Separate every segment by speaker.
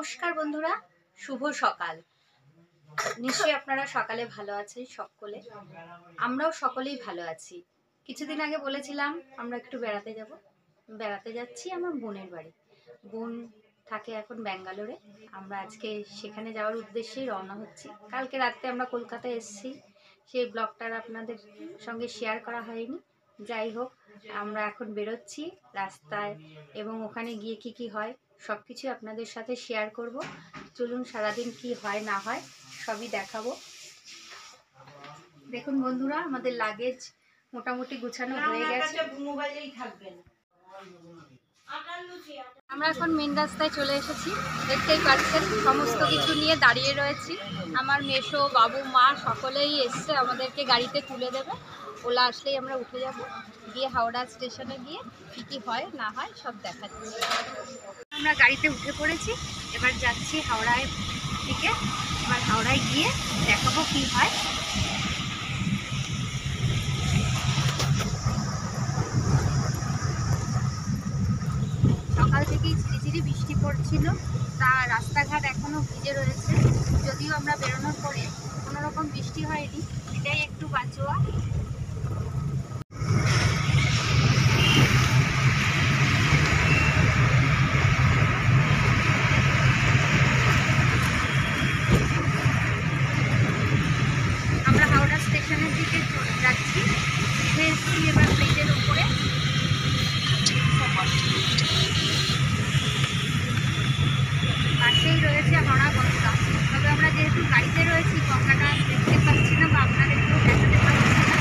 Speaker 1: নমস্কার বন্ধুরা, শুভ সকাল। নিশ্চয়ই আপনারা সকালে ভালো আছেন সকলে। আমরাও সকলেই ভালো আছি। কিছুদিন আগে বলেছিলাম আমরা একটু বেড়াতে যাব। বেড়াতে যাচ্ছি আমার বোনের বাড়ি। বোন থাকে এখন ব্যাঙ্গালোরে। আমরা আজকে সেখানে যাওয়ার উদ্দেশ্যেই রওনা হচ্ছি। কালকে রাতে আমরা কলকাতায় এসেছি, সেই ব্লগটা আপনাদের সঙ্গে শেয়ার করা হয়নি। যাই হোক, আমরা এখন বেরোচ্ছি রাস্তায় এবং ওখানে গিয়ে কি কি হয় সব কিছু আপনাদের সাথে শেয়ার করব। চলুন, সারাদিন কি হয় না হয় সবই দেখাবো। দেখুন বন্ধুরা, আমাদের লাগেজ মোটামুটি গুছানো হয়ে গেছে। আমরা এখন মেন রাস্তায় চলে এসেছি, দেখতেই পাচ্ছেন সমস্ত কিছু নিয়ে দাঁড়িয়ে রয়েছি। আমার মেসো, বাবু, মা সকলেই এসছে আমাদেরকে গাড়িতে তুলে দেবে। ওলা আসলেই আমরা উঠে যাব, গিয়ে হাওড়া স্টেশনে গিয়ে কী কী হয় না হয় সব দেখাচ্ছি। আমরা গাড়িতে উঠে পড়েছি, এবার যাচ্ছি হাওড়ায় দিকে। এবার হাওড়ায় গিয়ে দেখাবো কী হয়। সকাল থেকেই ঝিরিঝিরি বৃষ্টি পড়ছিল, তা রাস্তাঘাট এখনও ভিজে রয়েছে। যদিও আমরা বেরোনোর পরে কোনো রকম বৃষ্টি হয়নি, এটাই একটু বাঁচোয়া। আমরা হাওড়া স্টেশনের দিকে যাচ্ছি, উঠে এসেছি এবার ব্রিজের উপরে। পাশেই রয়েছে হাওড়া গঙ্গা, তবে আমরা যেহেতু গাড়িতে রয়েছি গঙ্গাটা দেখতে পাচ্ছি না বা আপনাদেরকেও দেখাতে পাচ্ছি না।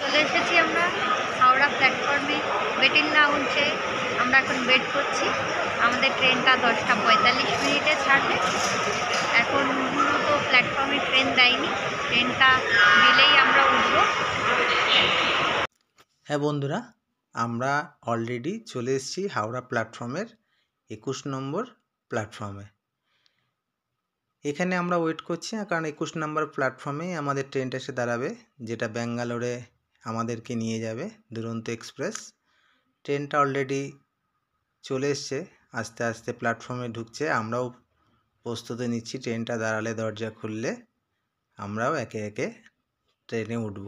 Speaker 1: চলে এসেছি আমরা হাওড়া প্ল্যাটফর্মে, ওয়েটিং লাউঞ্জে। আমরা এখন ওয়েট করছি, আমাদের ট্রেনটা 10:45 ছাড়বে। এখন মূলত প্ল্যাটফর্মে ট্রেন দেয়নি, ট্রেনটা দিলেই আমরা উঠব।
Speaker 2: হ্যাঁ বন্ধুরা, আমরা অলরেডি চলে এসেছি হাওড়া প্ল্যাটফর্মের 21 নম্বর প্ল্যাটফর্মে। এখানে আমরা ওয়েট করছি কারণ 21 নম্বর প্ল্যাটফর্মেই আমাদের ট্রেনটা এসে দাঁড়াবে, যেটা ব্যাঙ্গালোরে আমাদেরকে নিয়ে যাবে, দুরন্ত এক্সপ্রেস। ট্রেনটা অলরেডি চলে এসছে, আস্তে আস্তে প্ল্যাটফর্মে ঢুকছে। আমরাও প্রস্তুতি নিচ্ছি, ট্রেনটা দাঁড়ালে দরজা খুললে আমরাও একে একে ট্রেনে উঠব।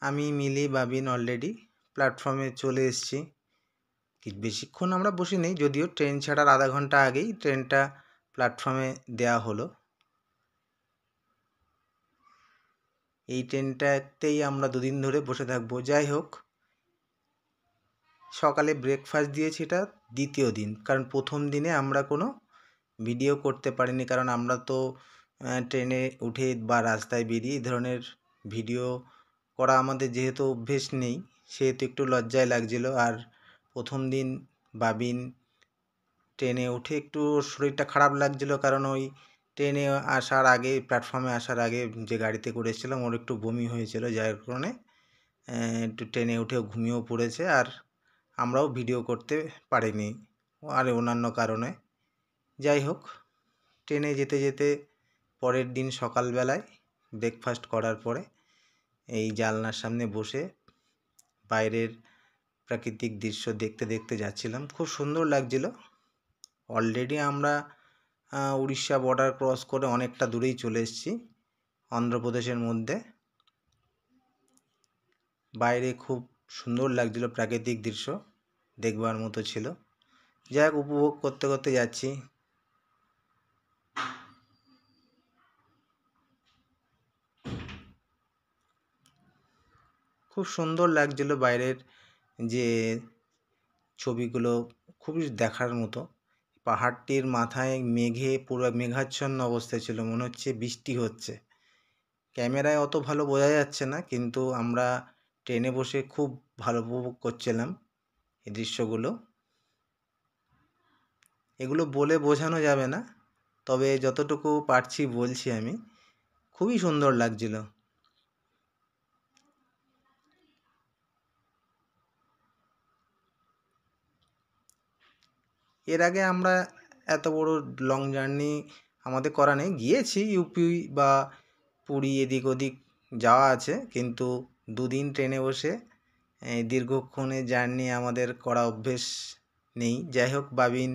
Speaker 2: আমি, মিলি, বাবিন অলরেডি প্ল্যাটফর্মে চলে এসেছি। বেশিক্ষণ আমরা বসি নেই, যদিও ট্রেন ছাড়ার আধা ঘন্টা আগেই ট্রেনটা প্ল্যাটফর্মে দেওয়া হলো। এই ট্রেনটাতেই আমরা দুদিন ধরে বসে থাকবো। যাই হোক, সকালে ব্রেকফাস্ট দিয়েছি, এটা দ্বিতীয় দিন, কারণ প্রথম দিনে আমরা কোনো ভিডিও করতে পারিনি, কারণ আমরা তো ট্রেনে উঠে বা রাস্তায় বেরিয়ে এই ধরনের ভিডিও করা আমাদের যেহেতু অভ্যেস নেই, সেহেতু একটু লজ্জায় লাগছিল। আর প্রথম দিন বাবিন ট্রেনে উঠে একটু শরীরটা খারাপ লাগছিল, কারণ ওই ট্রেনে আসার আগে, প্ল্যাটফর্মে আসার আগে যে গাড়িতে করেছিলাম ওর একটু বমি হয়েছিল, যার কারণে একটু ট্রেনে উঠেও ঘুমিয়েও পড়েছে। আর আমরাও ভিডিও করতে পারিনি আর অন্যান্য কারণে। যাই হোক, ট্রেনে যেতে যেতে পরের দিন সকালবেলায় ব্রেকফাস্ট করার পরে এই জানলার সামনে বসে বাইরের প্রাকৃতিক দৃশ্য দেখতে দেখতে যাচ্ছিলাম। খুব সুন্দর লাগছিল। অলরেডি আমরা উড়িষ্যা বর্ডার ক্রস করে অনেকটা দূরেই চলে এসেছি, অন্ধ্রপ্রদেশের মধ্যে। বাইরে খুব সুন্দর লাগছিল, প্রাকৃতিক দৃশ্য দেখবার মতো ছিল। যাই হোক, উপভোগ করতে করতে যাচ্ছি। খুব সুন্দর লাগছিল বাইরের যে ছবিগুলো, খুবই দেখার মতো। পাহাড়টির মাথায় মেঘে পুরো মেঘাচ্ছন্ন অবস্থায় ছিল, মনে হচ্ছে বৃষ্টি হচ্ছে। ক্যামেরায় অত ভালো বোঝা যাচ্ছে না, কিন্তু আমরা ট্রেনে বসে খুব ভালো উপভোগ করছিলাম এই দৃশ্যগুলো। এগুলো বলে বোঝানো যাবে না, তবে যতটুকু পারছি বলছি আমি। খুবই সুন্দর লাগছিল। এর আগে আমরা এত বড় লং জার্নি আমাদের করা নেই, গিয়েছি ইউপি বা পুরী এদিক ওদিক যাওয়া আছে, কিন্তু দুদিন ট্রেনে বসে এই দীর্ঘক্ষণের জার্নি আমাদের করা অভ্যেস নেই। যাই হোক, বাবিন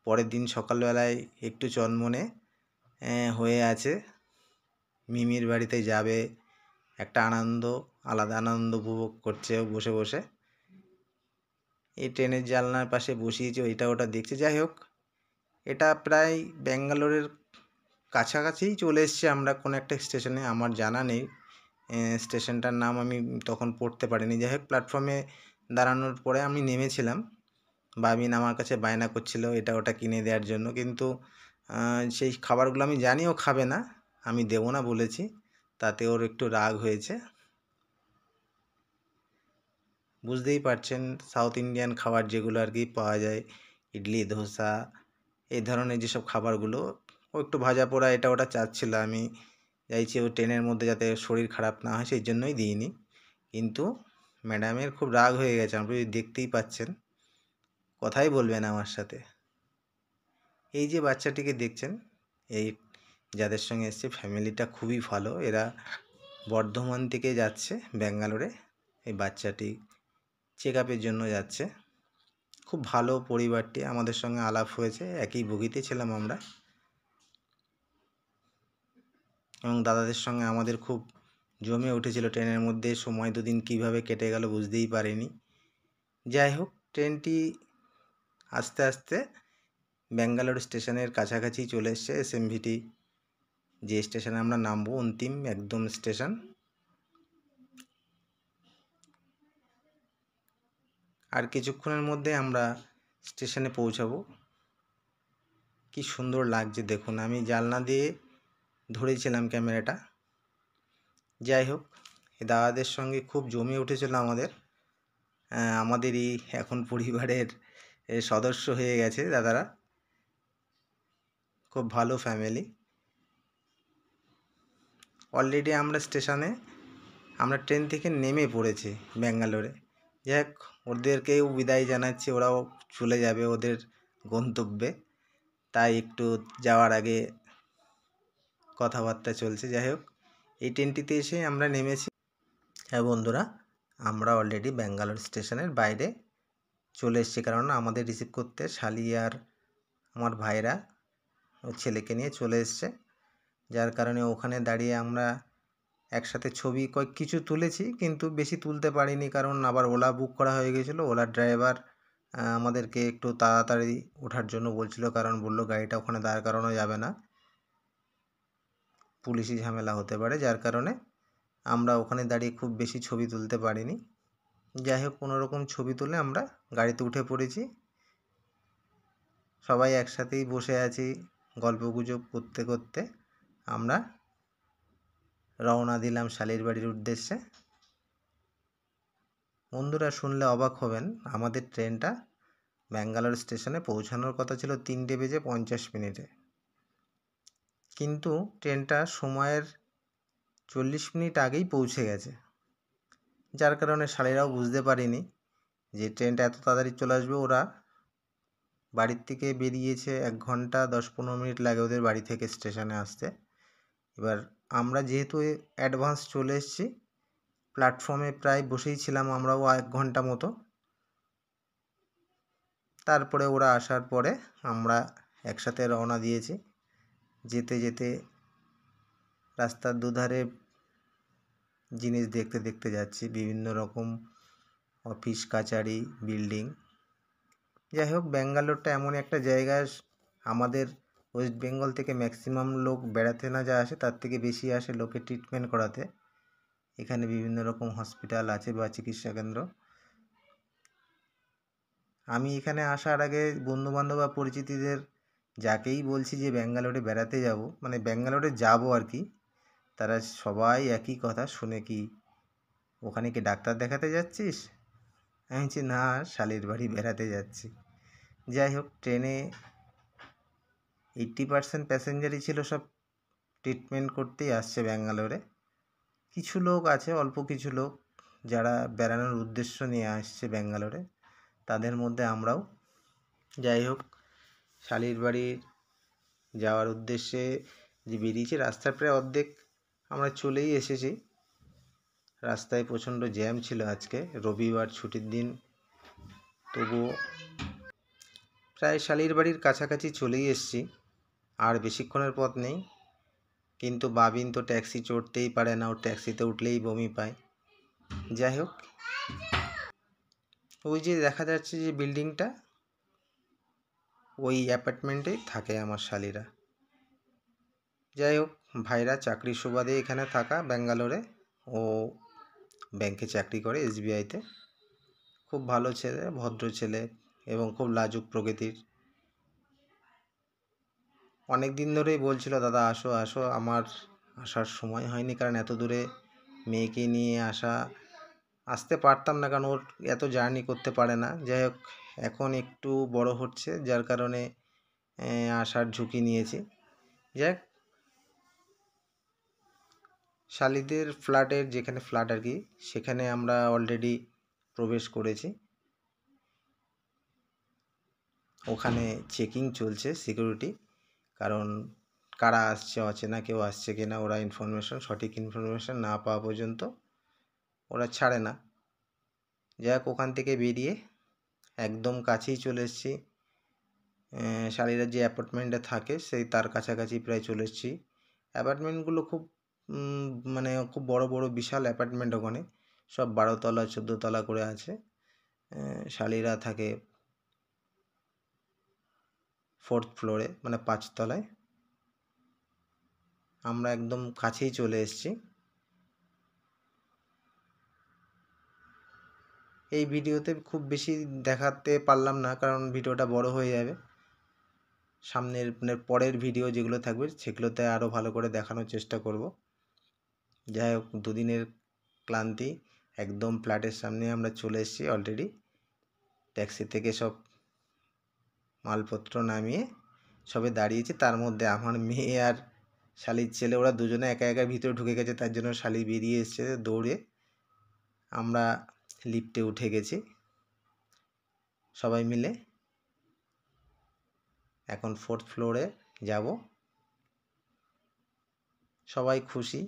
Speaker 2: পরের দিন সকালবেলায় একটু চনমনে হয়ে আছে, মিমির বাড়িতে যাবে, একটা আলাদা আনন্দ উপভোগ করছে ও বসে বসে। এই ট্রেনের জানলার পাশে বসিয়েছে, ওইটা ওটা দেখছে। যাই হোক, এটা প্রায় ব্যাঙ্গালোরের কাছাকাছিই চলে এসেছি আমরা কোনো একটা স্টেশনে, আমার জানা নেই স্টেশনটার নাম, আমি তখন পড়তে পারিনি। যাই হোক, প্ল্যাটফর্মে দাঁড়ানোর পরে আমি নেমেছিলাম। বাবিন আমার কাছে বায়না করছিল এটা ওটা কিনে দেওয়ার জন্য, কিন্তু সেই খাবারগুলো আমি জানি ও খাবে না, আমি দেবো না বলেছি, তাতে ওর একটু রাগ হয়েছে। বুঝতেই পারছেন, সাউথ ইন্ডিয়ান খাবার যেগুলো আর কি পাওয়া যায়, ইডলি ধোসা এই ধরনের যেসব খাবারগুলো, ও একটু ভাজা পোড়া এটা ওটা চাচ্ছিল। আমি চাইছি ও ট্রেনের মধ্যে যাতে শরীর খারাপ না হয়, সেই জন্যই দিইনি। কিন্তু ম্যাডামের খুব রাগ হয়ে গেছে, আপনি দেখতেই পাচ্ছেন, কথাই বলবে না আমার সাথে। এই যে বাচ্চাটিকে দেখছেন, এই যাদের সঙ্গে এসছে ফ্যামিলিটা খুবই ভালো, এরা বর্ধমান থেকে যাচ্ছে ব্যাঙ্গালোরে। এই বাচ্চাটি চেক আপের জন্য যাচ্ছে। খুব ভালো পরিবারটি, আমাদের সঙ্গে আলাপ হয়েছে, একই বগিতে ছিলাম আমরা, এবং দাদাদের সঙ্গে আমাদের খুব জমে উঠেছিল ট্রেনের মধ্যে। সময় দুদিন কীভাবে কেটে গেল বুঝতেই পারিনি। যাই হোক, ট্রেনটি আস্তে আস্তে ব্যাঙ্গালোর স্টেশনের কাছাকাছি চলে এসছে। এসএমভিটি যে স্টেশনে আমরা নামবো, অন্তিম একদম স্টেশন। আর কিছুক্ষণের মধ্যে আমরা স্টেশনে পৌঁছাবো। কি সুন্দর লাগছে দেখুন, আমি জানলা দিয়ে ধরেছিলাম ক্যামেরাটা। যাই হোক, এই দাদাদের সঙ্গে খুব জমে উঠেছিল আমাদেরই এখন পরিবারের সদস্য হয়ে গেছে দাদারা, খুব ভালো ফ্যামিলি। অলরেডি আমরা ট্রেন থেকে নেমে পড়েছি ব্যাঙ্গালোরে। যাই হোক, ওদেরকেও বিদায় জানাচ্ছি, ওরাও চলে যাবে ওদের গন্তব্যে, তাই একটু যাওয়ার আগে কথাবার্তা চলছে। যাই হোক, এই ট্রেনটিতে এসে আমরা নেমেছি। হ্যাঁ বন্ধুরা, আমরা অলরেডি ব্যাঙ্গালোর স্টেশনের বাইরে চলে এসেছি, কারণ আমাদের রিসিভ করতে শালি আর আমার ভাইরা ও ছেলেকে নিয়ে চলে এসছে, যার কারণে ওখানে দাঁড়িয়ে আমরা একসাথে ছবি কিছু তুলেছি, কিন্তু বেশি তুলতে পারিনি, কারণ আবার ওলা বুক করা হয়ে গেছিলো। ওলার ড্রাইভার আমাদেরকে একটু তাড়াতাড়ি ওঠার জন্য বলছিল, কারণ বললো গাড়িটা ওখানে দাঁড় করানো যাবে না, পুলিশি ঝামেলা হতে পারে, যার কারণে আমরা ওখানে দাঁড়িয়ে খুব বেশি ছবি তুলতে পারিনি। যাই হোক, কোনোরকম ছবি তুলে আমরা গাড়িতে উঠে পড়েছি। সবাই একসাথেই বসে আছি, গল্পগুজব করতে করতে আমরা রওনা দিলাম শালির বাড়ির উদ্দেশ্যে। বন্ধুরা, শুনলে অবাক হবেন, আমাদের ট্রেনটা ব্যাঙ্গালোর স্টেশনে পৌঁছানোর কথা ছিল 3:50, কিন্তু ট্রেনটা সময়ের 40 মিনিট আগেই পৌঁছে গেছে, যার কারণে শালিরাও বুঝতে পারেনি যে ট্রেনটা এত তাড়াতাড়ি চলে আসবে। ওরা বাড়ির থেকে বেরিয়েছে 1 ঘন্টা 10-15 মিনিট লাগে ওদের বাড়ি থেকে স্টেশনে আসতে। এবার আমরা যেহেতু অ্যাডভান্স চলে এসেছি, প্ল্যাটফর্মে প্রায় বসেই ছিলাম আমরাও 1 ঘন্টা মতো। তারপরে ওরা আসার পরে আমরা একসাথে রওনা দিয়েছি। যেতে যেতে রাস্তার দুধারে জিনিস দেখতে দেখতে যাচ্ছি, বিভিন্ন রকম অফিস কাচারি বিল্ডিং। যাই হোক, ব্যাঙ্গালোরটা এমন একটা জায়গা, আমাদের ওয়েস্ট বেঙ্গল থেকে ম্যাক্সিমাম লোক বেড়াতে না যা আসে, তার থেকে বেশি আসে লোকে ট্রিটমেন্ট করাতে। এখানে বিভিন্ন রকম হসপিটাল আছে বা চিকিৎসা কেন্দ্র। আমি এখানে আসার আগে বন্ধুবান্ধব বা পরিচিতিদের যাকেই বলছি যে ব্যাঙ্গালোরে বেড়াতে যাব, মানে ব্যাঙ্গালোরে যাব আর কি, তারা সবাই একই কথা শুনে, কি ওখানে কি ডাক্তার দেখাতে যাচ্ছিস? আমি বলছি না, শালির বাড়ি বেড়াতে যাচ্ছি। যাই হোক, ট্রেনে 80% প্যাসেঞ্জারই ছিল সব ট্রিটমেন্ট করতেই আসছে ব্যাঙ্গালোরে। কিছু লোক আছে, অল্প কিছু লোক যারা বেড়ানোর উদ্দেশ্য নিয়ে আসছে ব্যাঙ্গালোরে, তাদের মধ্যে আমরাও। যাই হোক, শালির বাড়ি যাওয়ার উদ্দেশ্যে যে বেরিয়েছি, রাস্তার প্রায় অর্ধেক আমরা চলেই এসেছি। রাস্তায় প্রচণ্ড জ্যাম ছিল, আজকে রবিবার ছুটির দিন, তবুও প্রায় শালির বাড়ির কাছাকাছি চলেই এসেছি। আর বেশিক্ষণের পথ নেই, কিন্তু বাবিন তো ট্যাক্সি চড়তেই পারে না, ও ট্যাক্সিতে উঠলেই বমি পায়। যাই হোক, ওই যে দেখা যাচ্ছে যে বিল্ডিংটা, ওই অ্যাপার্টমেন্টেই থাকে আমার শালিরা। যাই হোক, ভাইরা চাকরির সুবাদে এখানে থাকা ব্যাঙ্গালোরে, ও ব্যাংকে চাকরি করে, SBIতে। খুব ভালো ছেলে, ভদ্র ছেলে এবং খুব লাজুক প্রকৃতির। অনেক দিন ধরেই বলছিল, দাদা আসো আসো। আমার আসার সময় হয়নি, কারণ এত দূরে মেয়েকে নিয়ে আসতে পারতাম না, কারণ ওর এত জার্নি করতে পারে না। যাই হোক, এখন একটু বড় হচ্ছে, যার কারণে আসার ঝুঁকি নিয়েছি। যাই হোক, শালিদের ফ্ল্যাটের, যেখানে ফ্ল্যাট আর কি, সেখানে আমরা অলরেডি প্রবেশ করেছি। ওখানে চেকিং চলছে, সিকিউরিটি, কারণ কারা আসছে, অচেনা কেউ আসছে কিনা, ওরা সঠিক ইনফরমেশন না পাওয়া পর্যন্ত ওরা ছাড়ে না। যাই হোক, ওখান থেকে বেরিয়ে একদম কাছেই চলে এসেছি শালিরা যে অ্যাপার্টমেন্টে থাকে, সেই তার কাছাকাছি প্রায় চলে এসেছি। অ্যাপার্টমেন্টগুলো খুব মানে খুব বড় বড় বিশাল অ্যাপার্টমেন্ট, ওখানে সব 12 তলা 14 তলা করে আছে। শালিরা থাকে 4th ফ্লোরে, মানে 5 তলায়। আমরা একদম কাছেই চলে এসেছি। এই ভিডিওতে খুব বেশি দেখাতে পারলাম না, কারণ ভিডিওটা বড় হয়ে যাবে। সামনের মানে পরের ভিডিও যেগুলো থাকবে, সেগুলোতে আরও ভালো করে দেখানোর চেষ্টা করব। যাই হোক, দুদিনের ক্লান্তি, একদম ফ্ল্যাটের সামনে আমরা চলে এসেছি অলরেডি। ট্যাক্সি থেকে সব মালপত্র নামিয়ে সবে দাঁড়িয়েছি, তার মধ্যে আমার মেয়ে আর শালির ছেলে, ওরা দুজনে একা একা ভিতরে ঢুকে গেছে, তার জন্য শালি বেরিয়ে এসছে দৌড়ে। আমরা লিফটে উঠে গেছি সবাই মিলে। এখন 4th ফ্লোরে যাব। সবাই খুশি,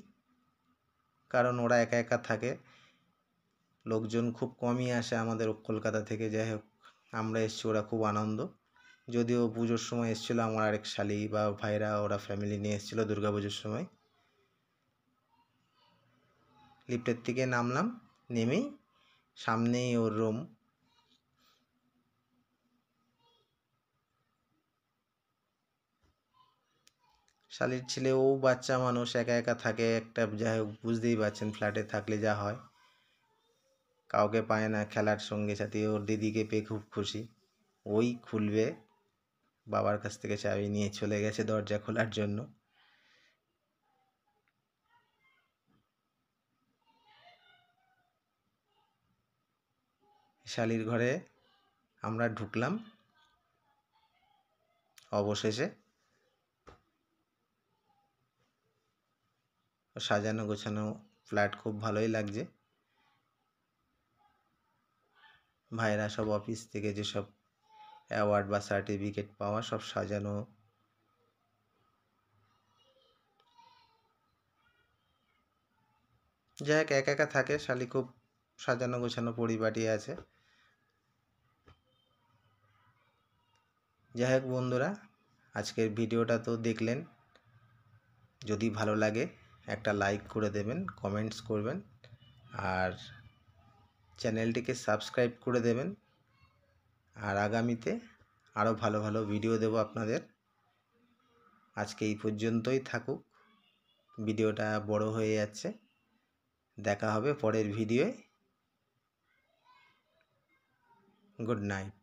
Speaker 2: কারণ ওরা একা একা থাকে, লোকজন খুব কমই আসে আমাদের কলকাতা থেকে। যাই হোক, আমরা এসছি, ওরা খুব আনন্দ। যদিও পুজোর সময় এসেছিলো আমার আরেক শালি বা ভাইরা, ওরা ফ্যামিলি নিয়ে এসেছিলো দুর্গাপুজোর সময়। লিফটের থেকে নামলাম, নেমেই সামনেই ওর রুম। শালির ছেলে, ও বাচ্চা মানুষ, একা একা থাকে একটা, যাই হোক বুঝতেই পারছেন ফ্ল্যাটে থাকলে যা হয়, কাউকে পায় না খেলার সঙ্গে সাথে। ওর দিদিকে পেয়ে খুব খুশি, ওই খুলবে, বাবার কাছ থেকে চাবি নিয়ে চলে গেছে দরজা খোলার জন্য। শালির ঘরে আমরা ঢুকলাম অবশেষে। সাজানো গোছানো ফ্ল্যাট, খুব ভালোই লাগছে। ভাইরা সব অফিস থেকে যেসব অ্যাওয়ার্ড বা সার্টিফিকেট পাওয়া, সব সাজানো। যাই হোক, একা একা থাকে শালি, খুব সাজানো গোছানো পরিপাটি আছে। যাই হোক বন্ধুরা, আজকের ভিডিওটা তো দেখলেন। যদি ভালো লাগে একটা লাইক করে দেবেন, কমেন্টস করবেন, আর চ্যানেলটিকে সাবস্ক্রাইব করে দেবেন। আর আগামীতে আরও ভালো ভালো ভিডিও দেব আপনাদের। আজকে এই পর্যন্তই থাকুক, ভিডিওটা বড় হয়ে যাচ্ছে। দেখা হবে পরের ভিডিওয়। Good night.